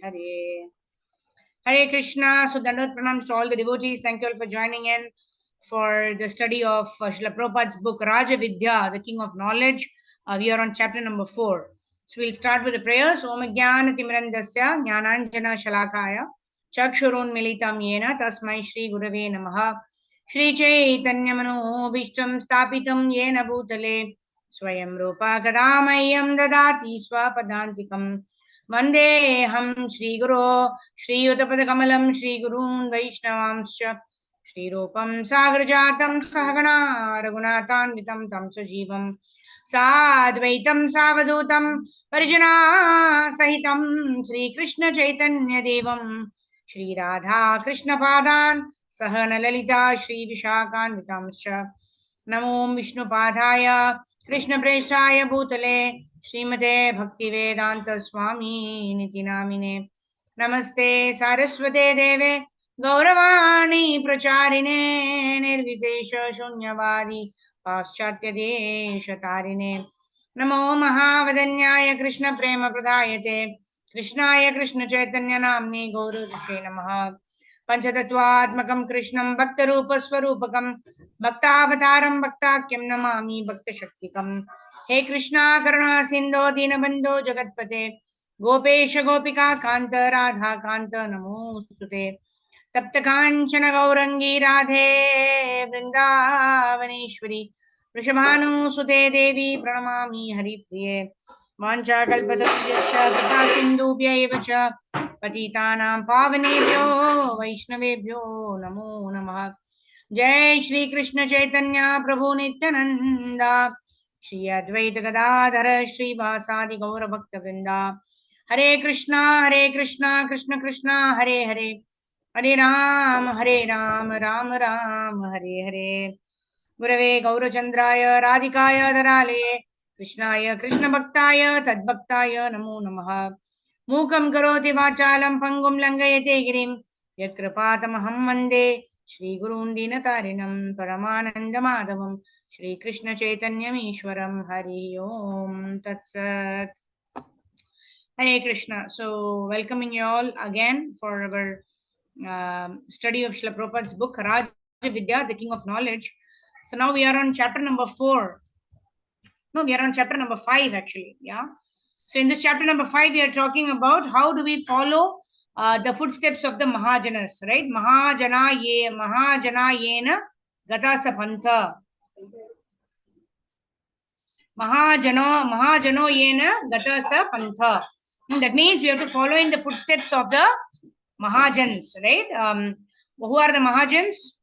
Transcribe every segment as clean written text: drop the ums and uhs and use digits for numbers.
Hare. Hare Krishna. So Dandot Pranams to all the devotees. Thank you all for joining in for the study of Srila Prabhupada's book Raja Vidya, the King of Knowledge. We are on chapter number 4. So we'll start with the prayers. Om Jnana Timirandasya Jnananjana Shalakaya Chakshurun Militam Yena Tasmai Shri Gurave Namaha Shri Chaitanya Manobhishtam Stapitam Yena Bhutale Swayam Rupa Kadamayam Dadati Swapadantikam Vandeham Shri Guru Shri Uttapadakammalam Shri Gurun Vaishnavamscha Shri Rupam Sagrajatam Sahagana Raghunathanvitam Tam Sajivam Sadvaitam Savadutam Parijana Sahitam Shri Krishna Chaitanya Devam Shri Radha Krishna Padan Sahana Lalita Shri Vishakhanvitamscha Namo Vishnu Padaya Krishna Preshaya Bhutale Srimate Bhaktivedanta Swami Niti Namine Namaste Saraswate Deve Gauravani Pracharine Nirvisesha Shunyavadi Paschatya Desha Tarine Namo Mahavadanyaya Krishna Prema Pradayate Krishnaya Krishna Chaitanya Namni Gauru Krishe Namaha Panchatattvatmakam Krishnam Bhaktarupa Swarupakam Bhaktavataram Bhaktakyam Namami Bhakta Shaktikam He Krishna Karuna Sindho Dinabandho Jagatpate Gopesha Gopika Kanta Radha Kanta Namo Sute Tapta Kanchana Gaurangi Radhe Vrindavaneshwari Vrishabhanu Sute Devi Pranamami Hari Priye Mancha Kalpatarusya Kata Sindhubhya Evacha Patitanam Pavanebhyo Vaishnavebhyo Namo Namaha Jai Shri Krishna Chaitanya Prabhu Nityananda Shri Advaita Gadadhara Shri Vasadi Gaura Bhakta Vrinda Hare Krishna Krishna Krishna Hare Hare Hare Ram Ram Ram Hare Hare Gurave Gaurachandraya Radhikaya Dharale Krishnaya Krishna Bhaktaya Tadbhaktaya Namo Namaha Mukam Karoti Vachalam Pangum Langayate Girim Yatkrapatamaham Vande Shri Gurun Dinatarinam Paramananda Madhavam Shri Krishna Chaitanyam Ishwaram Hari Om Tatsat. Hare Krishna. So welcoming you all again for our study of Srila Prabhupada's book Raja Vidya, the King of Knowledge. So now we are on chapter number 4. No, we are on chapter number 5 actually. Yeah. So in this chapter number 5, we are talking about how do we follow the footsteps of the Mahajanas, right? Mahajana yena gatasa pantha. Mahajano yena gatasa pantha. That means we have to follow in the footsteps of the Mahajans, right? Who are the Mahajans?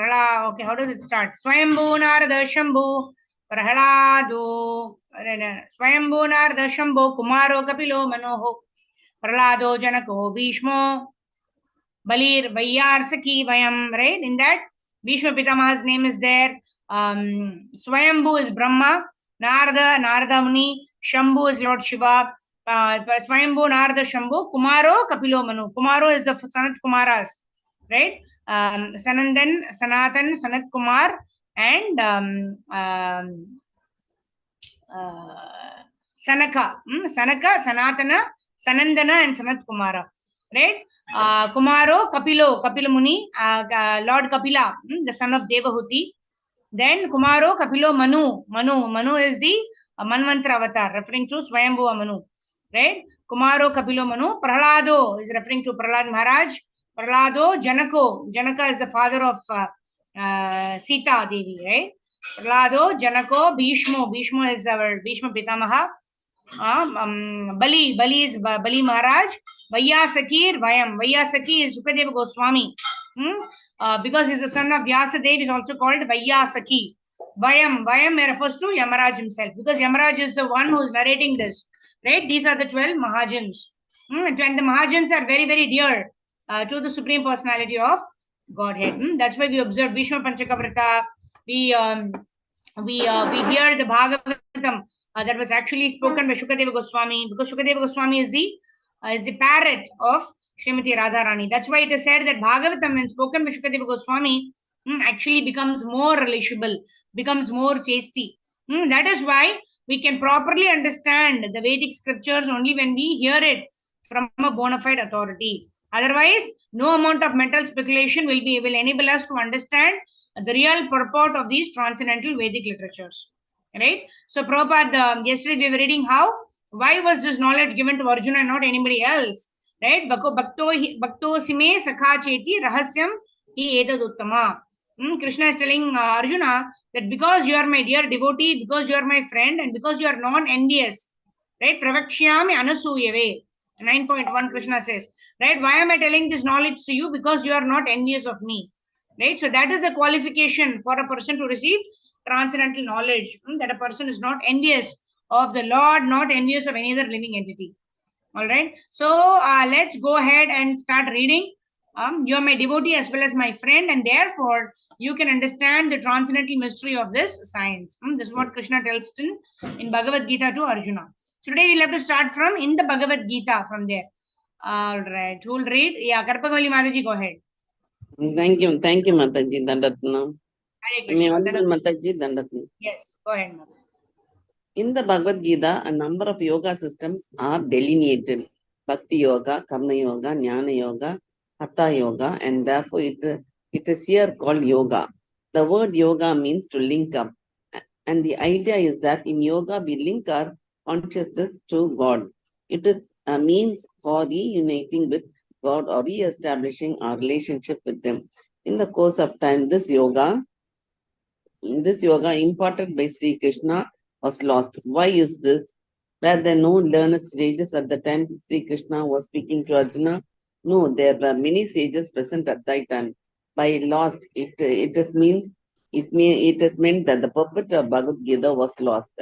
Okay, how does it start? Swayambhu Narada Shambhu Prahlado Swayambhu Narada Shambhu Kumaro Kapilo Manoho Prahlado Janako Bhishmo Balir Vayyar Saki Vayam, right? In that Bhishma Pitamaha's name is there. Swayambhu is Brahma, Narada Muni, Shambhu is Lord Shiva, Swayambhu Narada Shambhu Kumaro Kapilo Manu. Kumaro is the Sanat Kumaras, right? Sanatan, Sanat Kumar, and Sanaka, Sanatana, Sanandana, and Sanat Kumara, right? Kumaro, Kapila Muni, Lord Kapila, the son of Devahuti. Then Kumaro, Kapilo Manu is the Manvantra avatar, referring to Swayambhuva Manu, right? Kumaro, Kapilo Manu. Prahlado is referring to Prahlad Maharaj. Prahlado, Janaka is the father of Sita Devi, right? Prahlado, Janako, Bhishmo is our Bhishma Pitamaha. Bali is Bali Maharaj. Vayyasakir Vayam. Vayyasaki is Sukadeva Goswami. Because he's the son of Vyasadeva, is also called Vayyasaki. Vayam refers to Yamaraj himself, because Yamaraj is the one who is narrating this, right? These are the 12 Mahajans. And the Mahajans are very, very dear to the Supreme Personality of Godhead. That's why we observe Bhishma Panchakavrata. We hear the Bhagavatam that was actually spoken by Shukadeva Goswami, because Shukadeva Goswami is the parrot of Srimati Radharani. That's why it is said that Bhagavatam, when spoken by Shukadeva Goswami, actually becomes more relishable, becomes more tasty. That is why we can properly understand the Vedic scriptures only when we hear it from a bona fide authority. Otherwise, no amount of mental speculation will enable us to understand the real purport of these transcendental Vedic literatures. Right? So, Prabhupada, yesterday we were reading why was this knowledge given to Arjuna and not anybody else? Right? Bhakto sime sakha cheti rahasyam hi etad uttama. Krishna is telling Arjuna that because you are my dear devotee, because you are my friend, and because you are non-envious, right? Pravakshyami anasuyave. 9.1 Krishna says, right? Why am I telling this knowledge to you? Because you are not envious of me, right? So that is the qualification for a person to receive transcendental knowledge, that a person is not envious of the Lord, not envious of any other living entity. All right. So let's go ahead and start reading. You are my devotee as well as my friend, and therefore you can understand the transcendental mystery of this science. This is what Krishna tells in Bhagavad Gita to Arjuna. So today we'll have to start from in the Bhagavad Gita from there. All right. Who will read? Yeah, Karpagoli Mataji, go ahead. Thank you, Mataji Dandatna. Hare Krishna. Mataji Dandatna. Yes, go ahead, Mataji. In the Bhagavad Gita, a number of yoga systems are delineated: Bhakti Yoga, Karma Yoga, Jnana Yoga, Hatha Yoga, and therefore it is here called yoga. The word yoga means to link up. And the idea is that in yoga, we link our consciousness to God. It is a means for reuniting with God or re-establishing our relationship with Him. In the course of time, this yoga imparted by Sri Krishna was lost. Why is this? Were there no learned sages at the time Sri Krishna was speaking to Arjuna? No, there were many sages present at that time. By lost, it is meant that the purport of Bhagavad Gita was lost.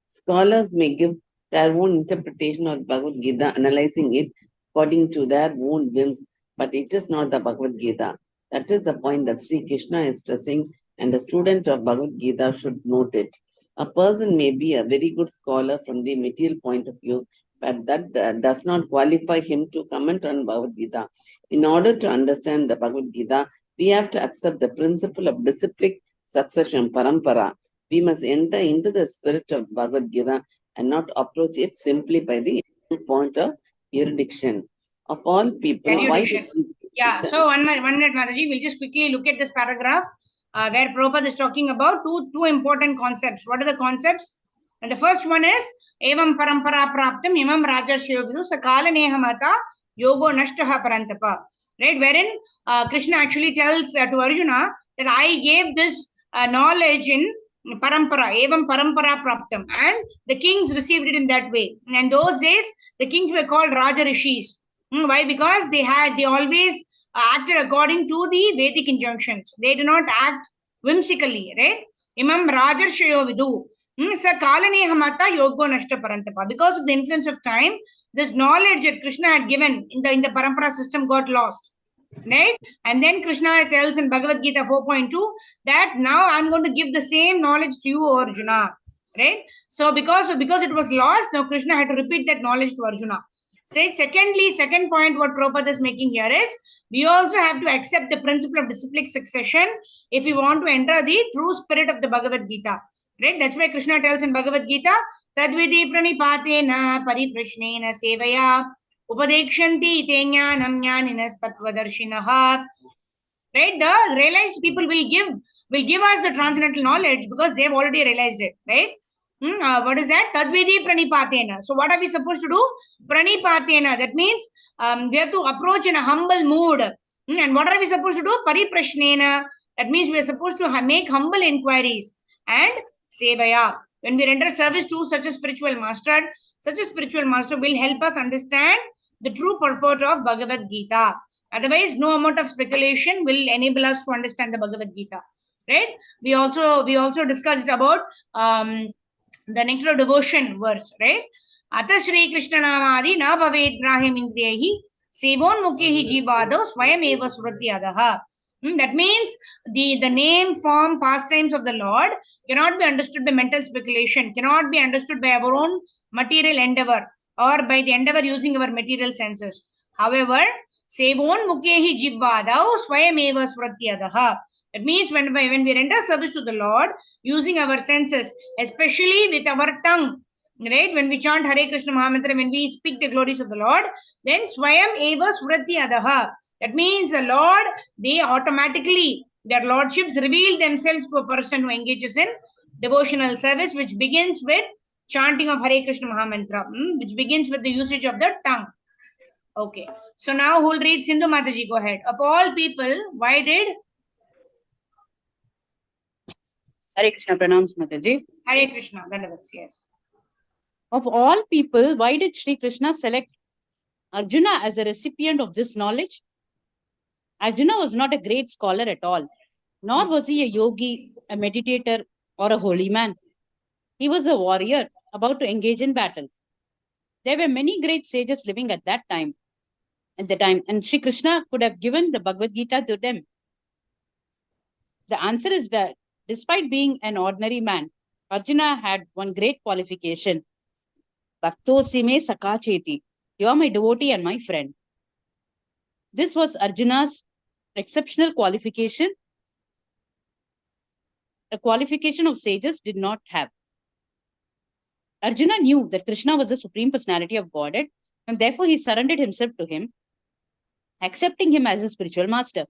Scholars may give their own interpretation of Bhagavad Gita, analyzing it according to their own whims, but it is not the Bhagavad Gita. That is the point that Sri Krishna is stressing, and a student of Bhagavad Gita should note it. A person may be a very good scholar from the material point of view, but that does not qualify him to comment on Bhagavad Gita. In order to understand the Bhagavad Gita, we have to accept the principle of disciplic succession, parampara. We must enter into the spirit of Bhagavad Gita and not approach it simply by the point of erudition. Of all people, yeah, so 1 minute, Mataji, we'll just quickly look at this paragraph where Prabhupada is talking about two important concepts. What are the concepts? And the first one is Evam Parampara Praptam Imam Rajarshyovidu Sakala Nehamata Yogo Nashtaha Parantapa. Right, wherein Krishna actually tells to Arjuna that I gave this knowledge in Parampara, Evam Parampara Praptam, and the kings received it in that way. And those days, the kings were called Raja Rishis. Why? Because they always acted according to the Vedic injunctions. They do not act whimsically, right? Imam Rajarshayo Vidu. Sa Kalanehamata Yogo Nashta Parantapa. Because of the influence of time, this knowledge that Krishna had given in the Parampara system got lost. Right? And then Krishna tells in Bhagavad Gita 4.2 that now I'm going to give the same knowledge to you, Arjuna. Right? So because it was lost, now Krishna had to repeat that knowledge to Arjuna. Second point what Prabhupada is making here is we also have to accept the principle of disciplic succession if we want to enter the true spirit of the Bhagavad Gita. Right? That's why Krishna tells in Bhagavad Gita, Tadvidi pranipatena pariprashnena sevaya upadekshanti te jnanam jnaninas tattvadarshinaha. Right? The realized people will give us the transcendental knowledge because they have already realized it. Right? What is that? Tadvidi pranipatena. So what are we supposed to do? Pranipatena. That means we have to approach in a humble mood. And what are we supposed to do? Pariprashnena. That means we are supposed to make humble inquiries. And sevaya. When we render service to such a spiritual master will help us understand the true purport of Bhagavad Gita. Otherwise, no amount of speculation will enable us to understand the Bhagavad Gita. Right? We also discussed about the nectar of devotion verse, right? Ata Shri Krishna Namadi na bhaved grahim indriyahi sevon mukhehi jivado swayam eva suratyadaha. That means the name, form, pastimes of the Lord cannot be understood by mental speculation, cannot be understood by our own material endeavor or by the endeavor using our material senses. However, sevon mukhehi jivado swayam eva suratyadaha. That means when we render service to the Lord using our senses, especially with our tongue, right? When we chant Hare Krishna Mahamantra, when we speak the glories of the Lord, then Swayam Eva Surati Adaha. That means the Lord, they automatically, their lordships reveal themselves to a person who engages in devotional service, which begins with chanting of Hare Krishna Mahamantra, which begins with the usage of the tongue. Okay. So now who will read? Sindhu Mataji, go ahead. Of all people, why did Hare Krishna, pranams Mataji. Hare Krishna, Dandavats, yes. Of all people, why did Sri Krishna select Arjuna as a recipient of this knowledge? Arjuna was not a great scholar at all, nor was he a yogi, a meditator, or a holy man. He was a warrior about to engage in battle. There were many great sages living at the time, and Sri Krishna could have given the Bhagavad Gita to them. The answer is that despite being an ordinary man, Arjuna had one great qualification. Bhakto sime sakha cheti. You are my devotee and my friend. This was Arjuna's exceptional qualification, a qualification of sages did not have. Arjuna knew that Krishna was the supreme personality of Godhead, and therefore he surrendered himself to him, accepting him as a spiritual master.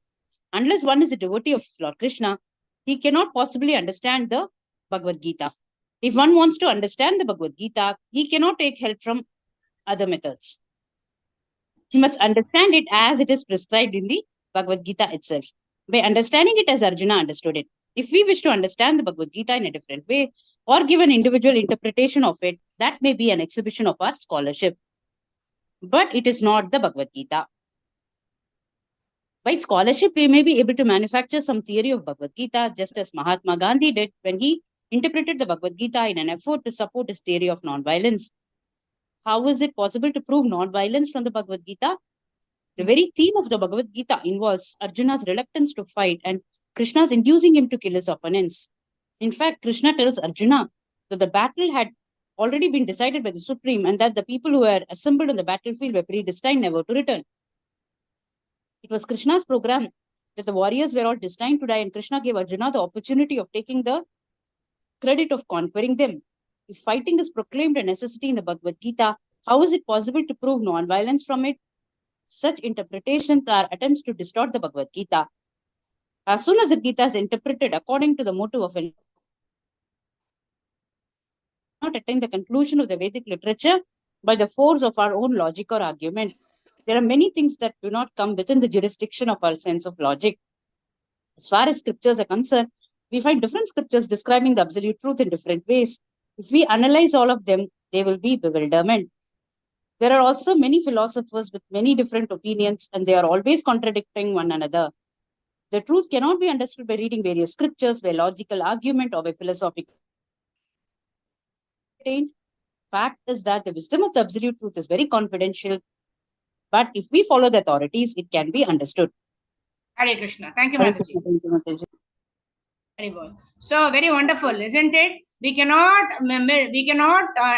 Unless one is a devotee of Lord Krishna, he cannot possibly understand the Bhagavad Gita. If one wants to understand the Bhagavad Gita, he cannot take help from other methods. He must understand it as it is prescribed in the Bhagavad Gita itself. By understanding it as Arjuna understood it. If we wish to understand the Bhagavad Gita in a different way or give an individual interpretation of it, that may be an exhibition of our scholarship. But it is not the Bhagavad Gita. By scholarship, we may be able to manufacture some theory of Bhagavad Gita, just as Mahatma Gandhi did when he interpreted the Bhagavad Gita in an effort to support his theory of non-violence. How is it possible to prove non-violence from the Bhagavad Gita? The very theme of the Bhagavad Gita involves Arjuna's reluctance to fight and Krishna's inducing him to kill his opponents. In fact, Krishna tells Arjuna that the battle had already been decided by the Supreme and that the people who were assembled on the battlefield were predestined never to return. It was Krishna's program that the warriors were all destined to die, and Krishna gave Arjuna the opportunity of taking the credit of conquering them. If fighting is proclaimed a necessity in the Bhagavad Gita, how is it possible to prove non-violence from it? Such interpretations are attempts to distort the Bhagavad Gita. As soon as the Gita is interpreted according to the motive of an not attain the conclusion of the Vedic literature by the force of our own logic or argument. There are many things that do not come within the jurisdiction of our sense of logic. As far as scriptures are concerned, we find different scriptures describing the absolute truth in different ways. If we analyze all of them, there will be bewilderment. There are also many philosophers with many different opinions, and they are always contradicting one another. The truth cannot be understood by reading various scriptures, by logical argument, or by philosophical. Fact is that the wisdom of the absolute truth is very confidential, but if we follow the authorities, it can be understood. Hare Krishna. Thank you, Mataji. Very good. So very wonderful, isn't it? We cannot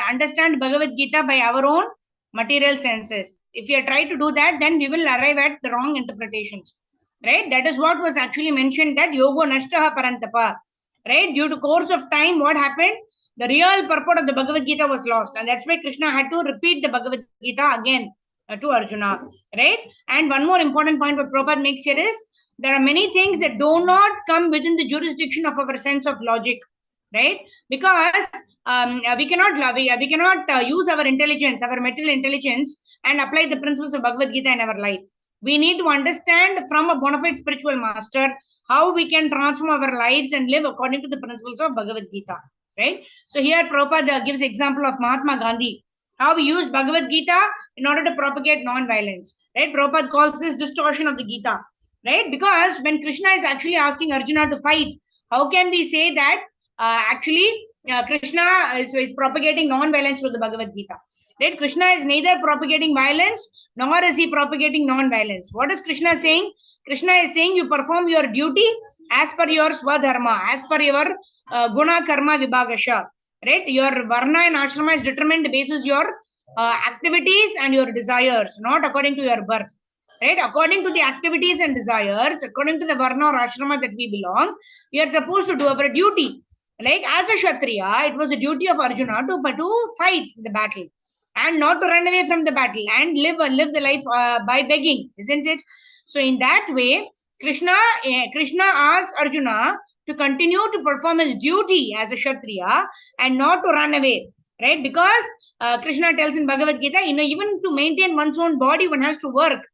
understand Bhagavad Gita by our own material senses. If we try to do that, then we will arrive at the wrong interpretations. Right? That is what was actually mentioned, that yogo nashtaha parantapa. Right? Due to course of time, what happened? The real purport of the Bhagavad Gita was lost, and that's why Krishna had to repeat the Bhagavad Gita again to Arjuna. Right? And one more important point what Prabhupada makes here is, there are many things that do not come within the jurisdiction of our sense of logic, right? Because we cannot use our intelligence, our material intelligence, and apply the principles of Bhagavad Gita in our life. We need to understand from a bona fide spiritual master how we can transform our lives and live according to the principles of Bhagavad Gita, right? So here Prabhupada gives example of Mahatma Gandhi, how he used Bhagavad Gita in order to propagate non-violence, right? Prabhupada calls this distortion of the Gita. Right? Because when Krishna is actually asking Arjuna to fight, how can we say that Krishna is propagating non-violence through the Bhagavad Gita? Right? Krishna is neither propagating violence nor is he propagating non-violence. What is Krishna saying? Krishna is saying you perform your duty as per your swadharma, as per your guna karma vibhagasha. Right? Your varna and ashrama is determined basis your activities and your desires, not according to your birth. right? According to the activities and desires, according to the varna or ashrama that we belong, we are supposed to do our duty. Like as a Kshatriya, it was a duty of Arjuna to fight the battle and not to run away from the battle and live the life by begging, isn't it? So in that way, Krishna asked Arjuna to continue to perform his duty as a Kshatriya and not to run away, right? Because Krishna tells in Bhagavad Gita, even to maintain one's own body, one has to work,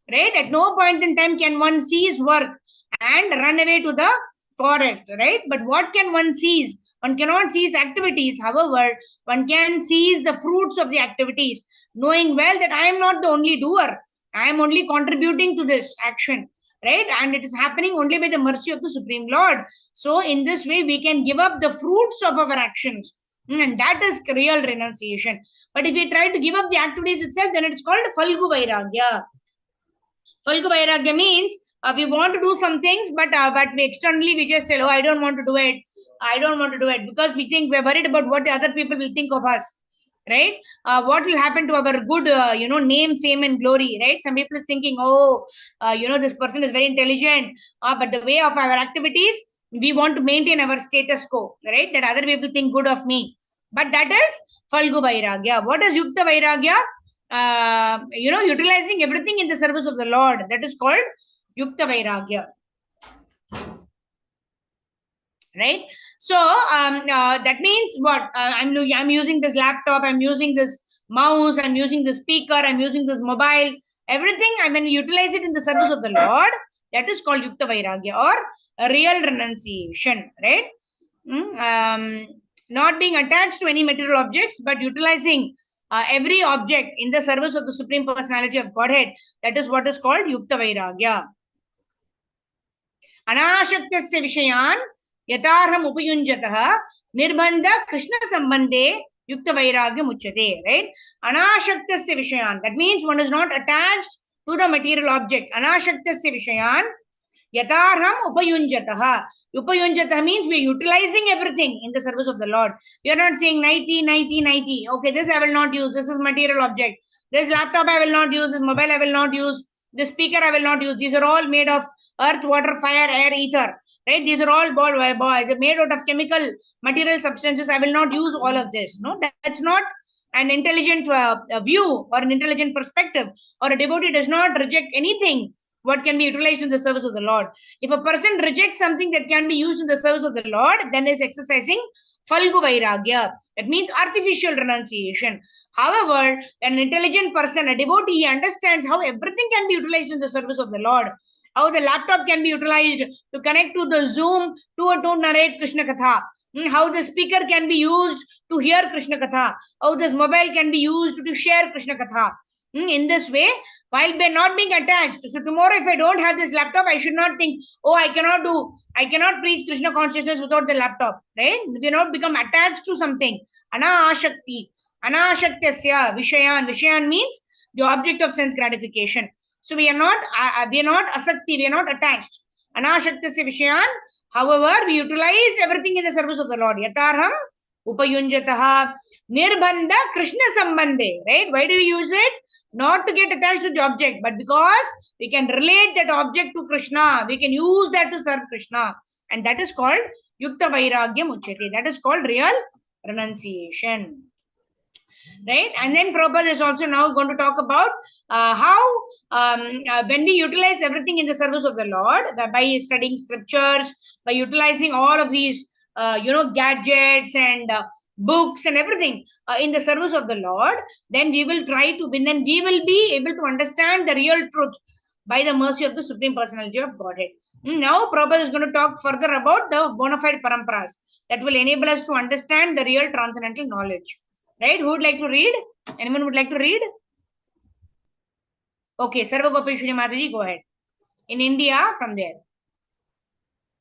right? At no point in time can one cease work and run away to the forest, right? But what can one seize? One cannot seize activities. However, one can seize the fruits of the activities, knowing well that I am not the only doer. I am only contributing to this action, right? And it is happening only by the mercy of the Supreme Lord. So, in this way, we can give up the fruits of our actions. And that is real renunciation. But if we try to give up the activities itself, then it's called Falgu Vairagya. Falgu Vairagya means we want to do some things, but we externally we just tell, oh, I don't want to do it. I don't want to do it because we think we're worried about what the other people will think of us, right? What will happen to our good, name, fame, and glory, right? Some people is thinking, oh, this person is very intelligent, but the way of our activities, we want to maintain our status quo, right? That other people think good of me. But that is Falgu Vairagya. What is Yukta Vairagya? Utilizing everything in the service of the Lord. That is called Yukta Vairagya. Right? So that means what? I'm using this laptop, I'm using this mouse, I'm using the speaker, I'm using this mobile. Everything, I mean, utilize it in the service of the Lord. That is called Yukta Vairagya or a real renunciation, right? Not being attached to any material objects, but utilizing every object in the service of the Supreme Personality of Godhead. That is what is called Yukta Vairagya. Anashaktasya Vishayan Yatarham Upayunjataha Nirbandha Krishna Sambandhe Yukta Vairagya Muchate, right? Anashaktasya Vishayan. That means one is not attached to the material object. Anashaktasya Vishayan Yatarham Upayunjataha. Upayunjataha means we are utilizing everything in the service of the Lord. We are not saying 90. Okay, this I will not use. This is material object. This laptop I will not use. This mobile I will not use. This speaker I will not use. These are all made of earth, water, fire, air, ether. Right? These are all made out of chemical material substances. I will not use all of this. No, that's not an intelligent view or an intelligent perspective. Or a devotee does not reject anything what can be utilized in the service of the Lord. If a person rejects something that can be used in the service of the Lord, then is exercising Falgu Vairagya. That means artificial renunciation. However, an intelligent person, a devotee, he understands how everything can be utilized in the service of the Lord. How the laptop can be utilized to connect to the Zoom to narrate Krishna Katha. How the speaker can be used to hear Krishna Katha. How this mobile can be used to share Krishna Katha. In this way, while by not being attached. So tomorrow, if I don't have this laptop, I should not think, oh, I cannot preach Krishna consciousness without the laptop, right? We not become attached to something. Anashakti. Anashaktasya Vishayan. Vishayan means the object of sense gratification. So we are not asakti, we are not attached. Anashaktasya Vishayan. However, we utilize everything in the service of the Lord. Yatarham Upayunjataha Nirbandha Krishna Sambandhe. Right? Why do we use it? Not to get attached to the object, but because we can relate that object to Krishna. We can use that to serve Krishna. And that is called Yukta Vairagya Muchate. That is called real renunciation. Right? And then Prabhupada is also now going to talk about how when we utilize everything in the service of the Lord, by studying scriptures, by utilizing all of these gadgets and books and everything in the service of the Lord, then we will try to win and we will be able to understand the real truth by the mercy of the Supreme Personality of Godhead. Now, Prabhupada is going to talk further about the bona fide paramparas that will enable us to understand the real transcendental knowledge. Right? Who would like to read? Anyone would like to read? Okay, Sarva Gopeshwari Mataji, go ahead. In India, from there.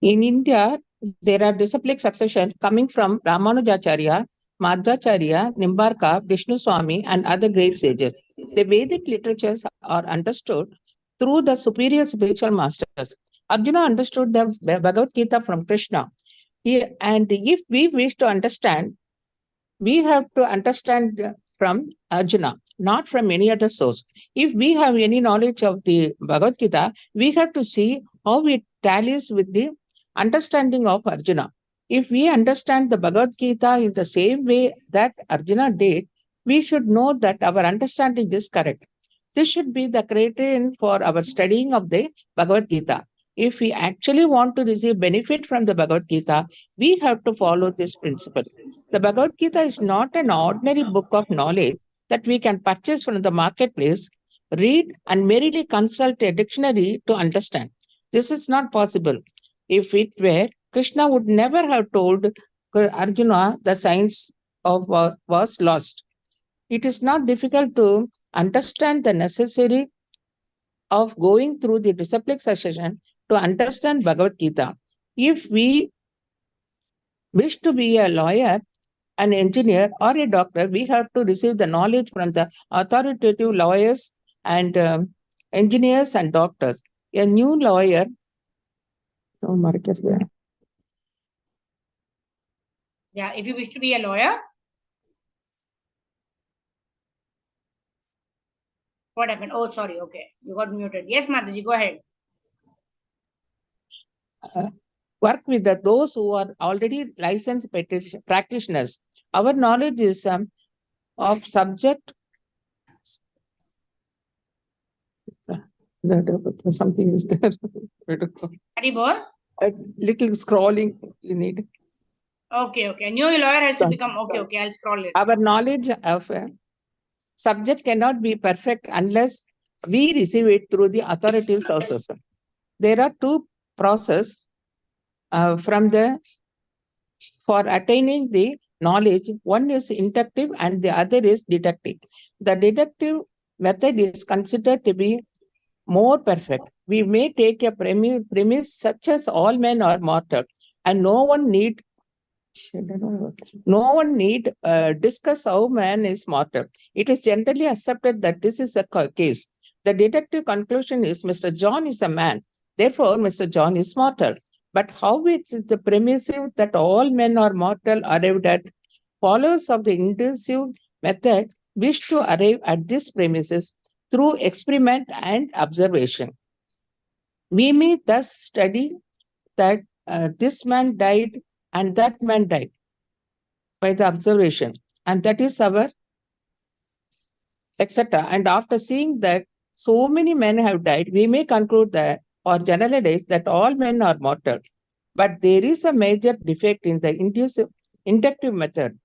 In India, there are disciplic succession coming from Ramanujacharya, Madhvacharya, Nimbarka, Vishnu Swami, and other great sages. The Vedic literatures are understood through the superior spiritual masters. Arjuna understood the Bhagavad Gita from Krishna. And if we wish to understand, we have to understand from Arjuna. not from any other source. If we have any knowledge of the Bhagavad Gita, we have to see how it tallies with the understanding of Arjuna. If we understand the Bhagavad Gita in the same way that Arjuna did, we should know that our understanding is correct. This should be the criterion for our studying of the Bhagavad Gita. If we actually want to receive benefit from the Bhagavad Gita, we have to follow this principle. The Bhagavad Gita is not an ordinary book of knowledge that we can purchase from the marketplace, read, and merely consult a dictionary to understand. This is not possible. If it were, Krishna would never have told Arjuna the science of was lost. It is not difficult to understand the necessary of going through the disciplic succession to understand Bhagavad Gita. If we wish to be a lawyer, an engineer, or a doctor, we have to receive the knowledge from the authoritative lawyers and engineers and doctors. A new lawyer, Yeah, if you wish to be a lawyer. What happened? Oh, sorry. Okay. You got muted. Yes, Mataji, go ahead. Work with those who are already licensed practitioners. Our knowledge is of subject. Something is there. Haribol? A little scrolling you need. Okay, okay. A new lawyer has to become. Okay, okay. I'll scroll it. Our knowledge of subject cannot be perfect unless we receive it through the authoritative sources. There are two processes for attaining the knowledge. One is inductive and the other is deductive. The deductive method is considered to be more perfect. We may take a premise such as all men are mortal, and no one need discuss how man is mortal. It is generally accepted that this is the case. The deductive conclusion is Mr. John is a man, therefore Mr. John is mortal. But how it is the premise that all men are mortal arrived at? Followers of the inductive method wish to arrive at this premises through experiment and observation. We may thus study that this man died and that man died by the observation, and that is our etc. And after seeing that so many men have died, we may conclude that or generalize that all men are mortal. But there is a major defect in the inductive method,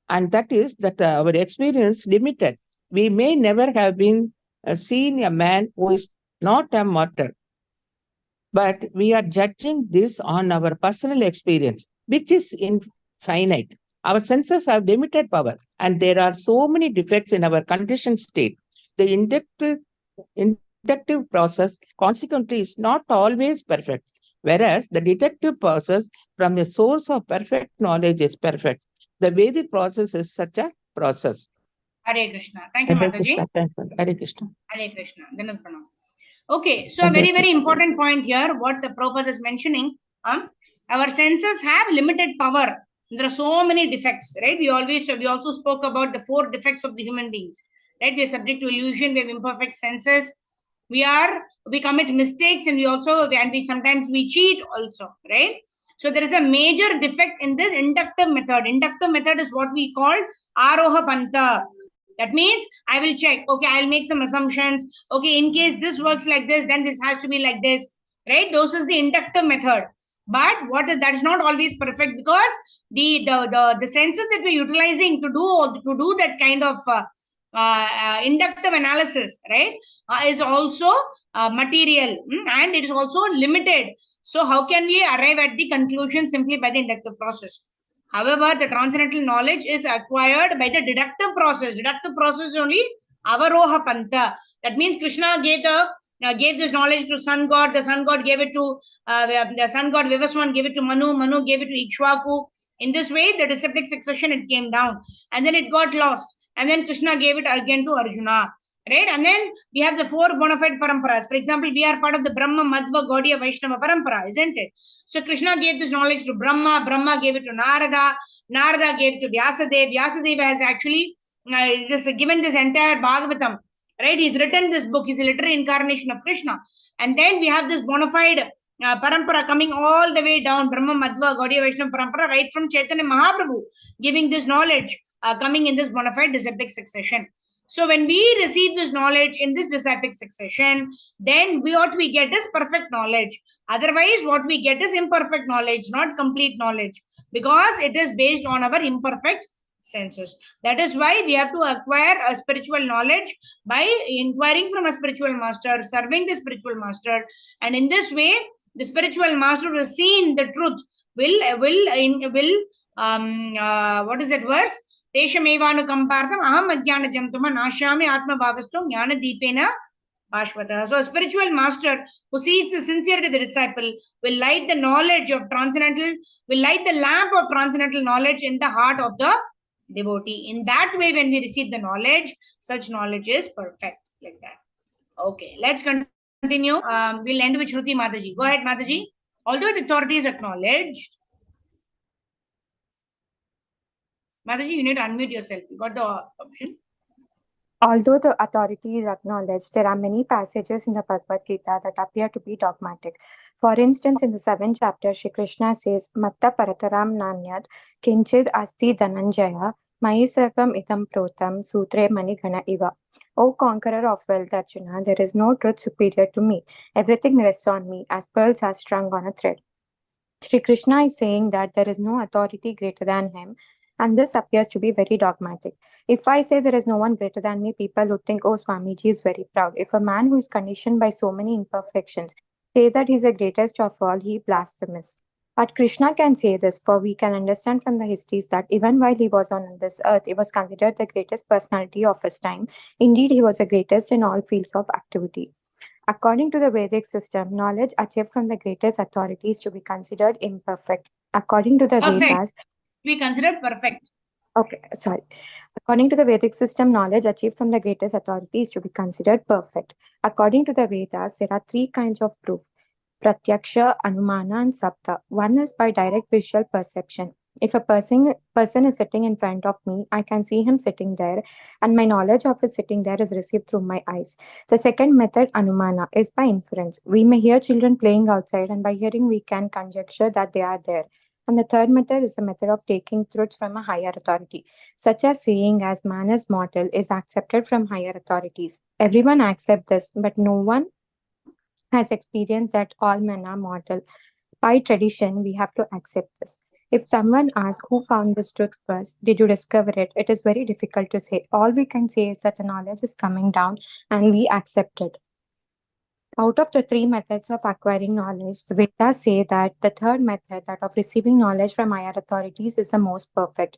and that is that our experience limited. We may never have been seen a man who is not a mortal, but we are judging this on our personal experience, which is infinite. Our senses have limited power, and there are so many defects in our conditioned state. The inductive process, consequently, is not always perfect, whereas the deductive process from a source of perfect knowledge is perfect. The Vedic process is such a process. Hare Krishna. Thank you, Mataji. Hare Krishna. Hare Krishna. Dhanad Pranam. Okay, so a very, very important point here, what the Prabhupada is mentioning. Our senses have limited power. There are so many defects, right? We also spoke about the 4 defects of the human beings, right? We are subject to illusion, we have imperfect senses, we commit mistakes, and sometimes we cheat also, right? So there is a major defect in this inductive method. Inductive method is what we call Aroha Panta. That means I will check, okay, I'll make some assumptions. Okay, in case this works like this, then this has to be like this, right? Those is the inductive method. But that is not always perfect, because the senses that we're utilizing to do that kind of inductive analysis, right, is also material, and it is also limited. So how can we arrive at the conclusion simply by the inductive process? However, the transcendental knowledge is acquired by the deductive process. Deductive process is only Avaroha Panta. That means Krishna gave this knowledge to sun god. The sun god gave it to the sun god Vivaswan gave it to Manu. Manu gave it to Ikshvaku. In this way, the disciplic succession, it came down, and then it got lost. And then Krishna gave it again to Arjuna. Right? And then we have the 4 bona fide paramparas. For example, we are part of the Brahma, Madhva, Gaudiya, Vaishnava parampara, isn't it? So Krishna gave this knowledge to Brahma. Brahma gave it to Narada. Narada gave it to Vyasadeva. Vyasadeva has actually given this entire Bhagavatam, right? He's written this book. He's a literary incarnation of Krishna. And then we have this bona fide parampara coming all the way down, Brahma, Madhva, Gaudiya Vaishnava parampara, right from Chaitanya Mahaprabhu, giving this knowledge, coming in this bona fide disciplic succession. So when we receive this knowledge in this disciplic succession, then what we get is perfect knowledge. Otherwise, what we get is imperfect knowledge, not complete knowledge, because it is based on our imperfect senses. That is why we have to acquire a spiritual knowledge by inquiring from a spiritual master, serving the spiritual master, and in this way, the spiritual master who has seen the truth what is that verse? Teshamevānukampartam aham ajnana jamtuma nashami atma bhavasto jnana deepena bhashvata. So a spiritual master who sees the sincerity of the disciple will light the knowledge of transcendental, will light the lamp of transcendental knowledge in the heart of the devotee. In that way, when we receive the knowledge, such knowledge is perfect, like that. Okay, let's continue. We'll end with Shruti Mataji. Go ahead, Mataji. Although the authority is acknowledged, Mataji, you need to unmute yourself. You got the option. Although the authority is acknowledged, there are many passages in the Bhagavad Gita that appear to be dogmatic. For instance, in the 7th chapter, Shri Krishna says, Matta parataram nanyat kinchid asti dhananjaya mai sarvam itam protam sutre manigana iva. O conqueror of wealth, Arjuna, there is no truth superior to me. Everything rests on me, as pearls are strung on a thread. Shri Krishna is saying that there is no authority greater than him, and this appears to be very dogmatic. If I say there is no one greater than me, people would think, oh, Swamiji is very proud. If a man who is conditioned by so many imperfections say that he is the greatest of all, he blasphemes. But Krishna can say this, for we can understand from the histories that even while he was on this earth, he was considered the greatest personality of his time. Indeed, he was the greatest in all fields of activity. According to the Vedic system, knowledge achieved from the greatest authority is to be considered imperfect. According to the Vedas, we consider perfect. Okay, sorry. According to the Vedic system, knowledge achieved from the greatest authority is to be considered perfect. According to the Vedas, there are 3 kinds of proof: Pratyaksha, Anumana, and Sapta. One is by direct visual perception. If a person is sitting in front of me, I can see him sitting there, and my knowledge of his sitting there is received through my eyes. The second method, Anumana, is by inference. We may hear children playing outside, and by hearing, we can conjecture that they are there. And the third method is a method of taking truths from a higher authority, such as saying, as man is mortal, is accepted from higher authorities. Everyone accepts this, but no one has experienced that all men are mortal. By tradition, we have to accept this. If someone asks who found this truth first, did you discover it? It is very difficult to say. All we can say is that the knowledge is coming down and we accept it. Out of the 3 methods of acquiring knowledge, the Vedas say that the third method, that of receiving knowledge from higher authorities, is the most perfect.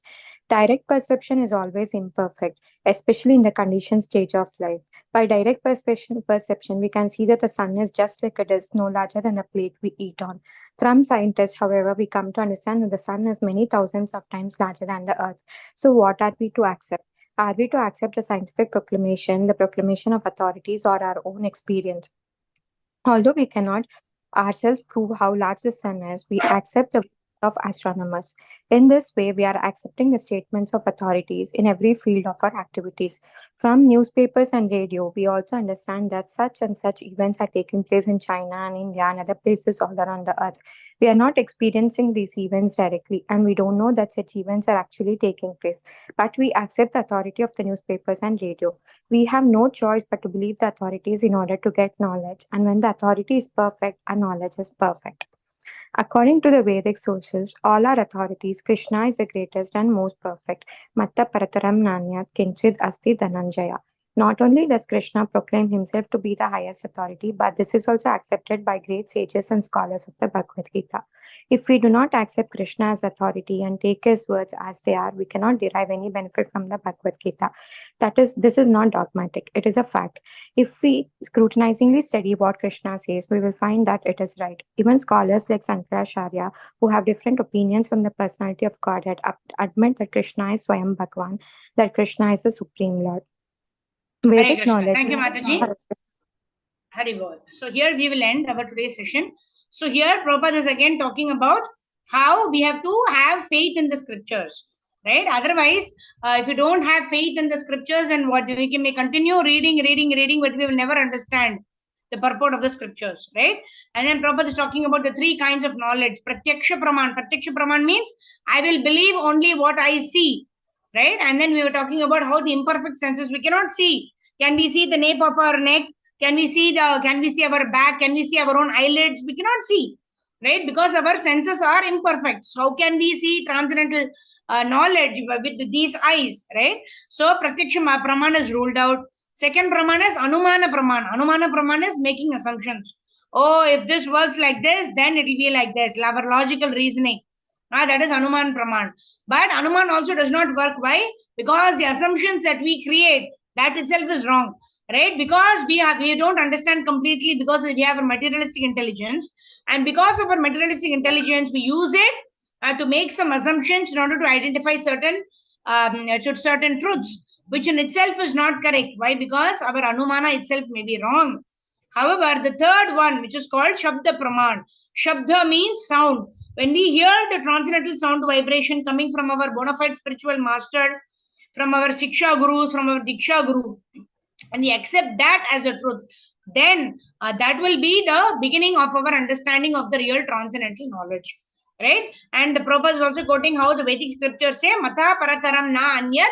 Direct perception is always imperfect, especially in the conditioned stage of life. By direct perception, we can see that the sun is just like a disk, no larger than the plate we eat on. From scientists, however, we come to understand that the sun is many thousands of times larger than the earth. So what are we to accept? Are we to accept the scientific proclamation, the proclamation of authorities, or our own experience? Although we cannot ourselves prove how large the sun is, we accept the of astronomers. In this way, we are accepting the statements of authorities in every field of our activities. From newspapers and radio, we also understand that such and such events are taking place in China and India and other places all around the earth. We are not experiencing these events directly, and we don't know that such events are actually taking place. But we accept the authority of the newspapers and radio. We have no choice but to believe the authorities in order to get knowledge. And when the authority is perfect, our knowledge is perfect. According to the Vedic sources, all our authorities, Krishna is the greatest and most perfect. Matta parataram nanyat kinchid asti dhananjaya. Not only does Krishna proclaim himself to be the highest authority, but this is also accepted by great sages and scholars of the Bhagavad Gita. If we do not accept Krishna as authority and take his words as they are, we cannot derive any benefit from the Bhagavad Gita. This is not dogmatic, it is a fact. If we scrutinizingly study what Krishna says, we will find that it is right. Even scholars like Sankaracharya, who have different opinions from the personality of Godhead, admit that Krishna is Swayam Bhagwan, that Krishna is the Supreme Lord. Vedic knowledge. Thank you, Mataji. Hari Bol. So here we will end our today's session. So here Prabhupada is again talking about how we have to have faith in the scriptures. right? Otherwise, if you don't have faith in the scriptures, and what we may continue reading, but we will never understand the purport of the scriptures, right? And then Prabhupada is talking about the three kinds of knowledge. Pratyaksha praman. Pratyaksha praman means I will believe only what I see, right? And then we were talking about how the imperfect senses we cannot see. Can we see the nape of our neck? Can we see our back? Can we see our own eyelids? We cannot see, right? Because our senses are imperfect. So how can we see transcendental knowledge with these eyes, right? So Pratyaksha Praman is ruled out. Second Praman is Anumana Praman. Anumana Praman is making assumptions. Oh, if this works like this, then it will be like this. Our logical reasoning. That is Anuman Praman. But Anuman also does not work. Why? Because the assumptions that we create, that itself is wrong, right? Because we don't understand completely, because we have a materialistic intelligence, and because of our materialistic intelligence, we use it to make some assumptions in order to identify certain truths, which in itself is not correct. Why? Because our Anumana itself may be wrong. However, the third one, which is called Shabda Praman. Shabda means sound. When we hear the transcendental sound vibration coming from our bona fide spiritual master, from our Siksha Gurus, from our Diksha Guru, and we accept that as a truth, then that will be the beginning of our understanding of the real transcendental knowledge, right? And the Prabhupada is also quoting how the Vedic scriptures say, Mata Parataram na anyat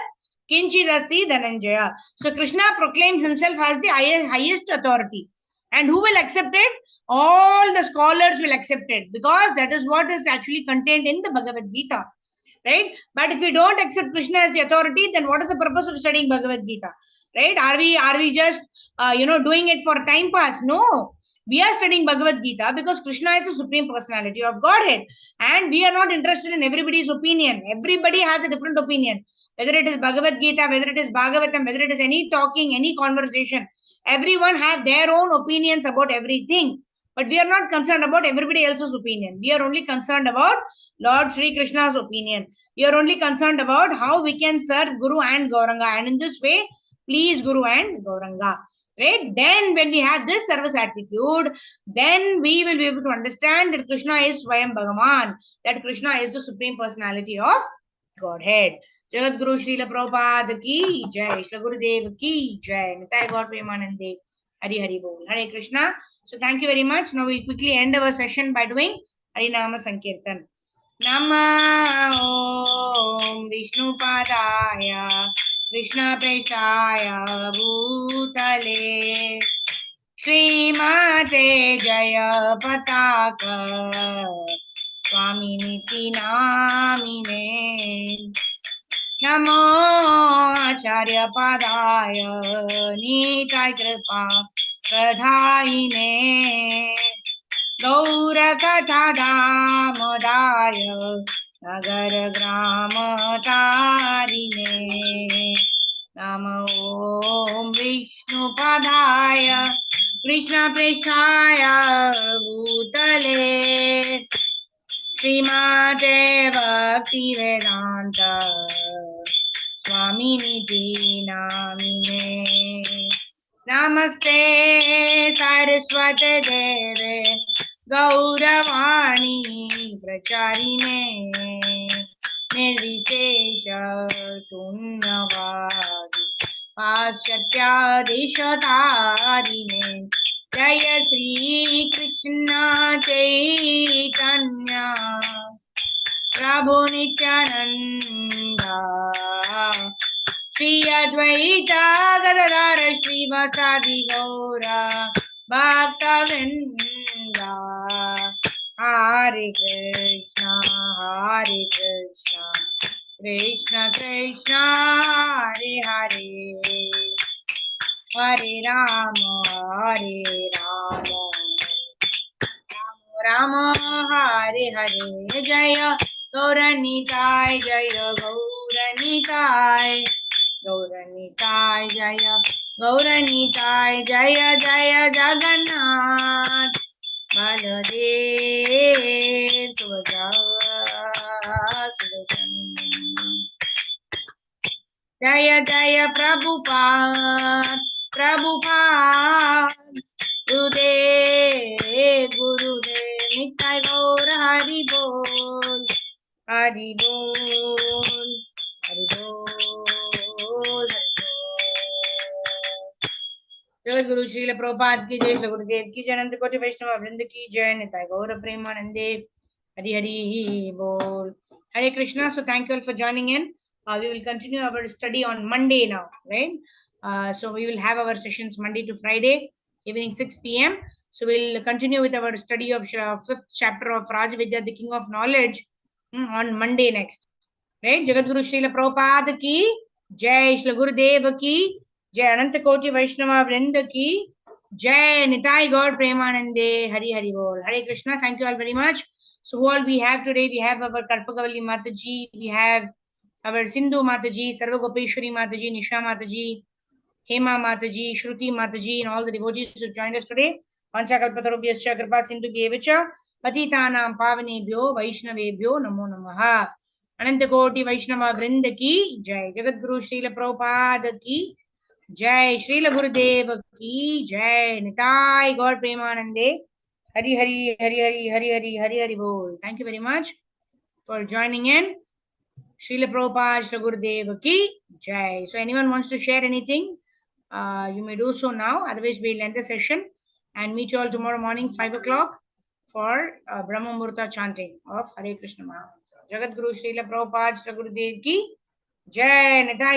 kinchidasti dhananjaya. So Krishna proclaims himself as the highest authority. And who will accept it? All the scholars will accept it, because that is what is actually contained in the Bhagavad Gita, right? But if we don't accept Krishna as the authority, then what is the purpose of studying Bhagavad Gita, right? Are we just doing it for time pass? No, we are studying Bhagavad Gita because Krishna is the supreme personality of Godhead, and we are not interested in everybody's opinion. Everybody has a different opinion, whether it is Bhagavad Gita, whether it is Bhagavatam, whether it is any talking, any conversation. Everyone have their own opinions about everything. But we are not concerned about everybody else's opinion. We are only concerned about Lord Sri Krishna's opinion. We are only concerned about how we can serve Guru and Gauranga, and in this way please Guru and Gauranga, right? Then when we have this service attitude, then we will be able to understand that Krishna is Swayam Bhagavan, that Krishna is the supreme personality of Godhead. Jagat Guru Srila Prabhupada ki jai, Srila Gurudev ki jai, Nitai Gaur Premanande, Hari Hari Bol, Hare Krishna. So thank you very much. Now we quickly end our session by doing Harinama Sankirtan. Nama Om Vishnu Padaya Krishna Prestaya Bhutale Srimate Jaya Pataka Swami Niti Namine Namo Acharya Padaya Nitai Kripa Pradhaine Gaura Katha Damodaya Nagar Grama Tarine Namo Om Vishnu Padaya Krishna Prestaya Bhutale Srimate Bhakti Vedanta Swami Niti Namine Namaste Saraswate Deve Gauravani Pracharine Nirvishesha Sunyavadi Paschatya Deshatarine Jaya Sri Krishna Chaitanya Prabhu Nityananda Shri Advaita Gadadhara Srivasadi Gaura Bhakta Vrinda Hare Krishna Krishna Krishna Hare Hare Hare Rama Rama Hare Hare Jaya Gauranitai Jaya Gauranitai Gauranitai Jaya Gauranitai Jaya Jaya Jagannath Baladev Subhadra Jaya Jaya Prabhupada Prabhupada Gurudev Gurudev Nitai Gaur Hari Bol Hari Bol Bol. Jagat Guru Srila Prabhupada की जय, श्री गुरुदेव की जय, अनंत कोटि वैष्णव वृंद की जय, निताय गौर प्रेमानंदे, हरि हरि बोल. Hare Krishna. So thank you all for joining in. We will continue our study on Monday now, right? So we will have our sessions Monday to Friday, evening 6 p.m. So we'll continue with our study of fifth chapter of Raja Vidya, the King of Knowledge, on Monday next. Right? Jagat Guru Srila Prabhupada ki jai, Srila Gurudev ki जय, अनंत कोटि वैष्णव वृंद की जय, निताई गौर प्रेमानंदे, हरि हरि बोल. Hare Krishna. Thank you all very much. So all we have today, we have our Karpakavalli Mataji, we have our Sindhu Mataji, Sarva Gopeshwari Mataji, Nisha Mataji, Hema Mataji, Shruti Mataji, and all the devotees who joined us today. Panchakalpatarubhyascha kripa sindhu bhyevacha patitanam pavanebhyo vaishnavebhyo namo namaha. Ananta Koti Vaishnava Vrinda ki jai. Jagat Guru Srila Prabhupada ki जय, श्रील गुरुदेव की जय, निताय गौर प्रेमानंदे, हरि हरि हरि हरि हरि हरि हरि हरि बोल. Thank you very much for joining in. Srila Prabhupada, Srila Gurudev ki jai. So anyone wants to share anything, you may do so now. Otherwise, we'll end the session and meet you all tomorrow morning 5 o'clock for Brahma Murta chanting of Hare Krishna Maha. Jagat Guru Srila Prabhupada, Srila Gurudev ki jai, nitai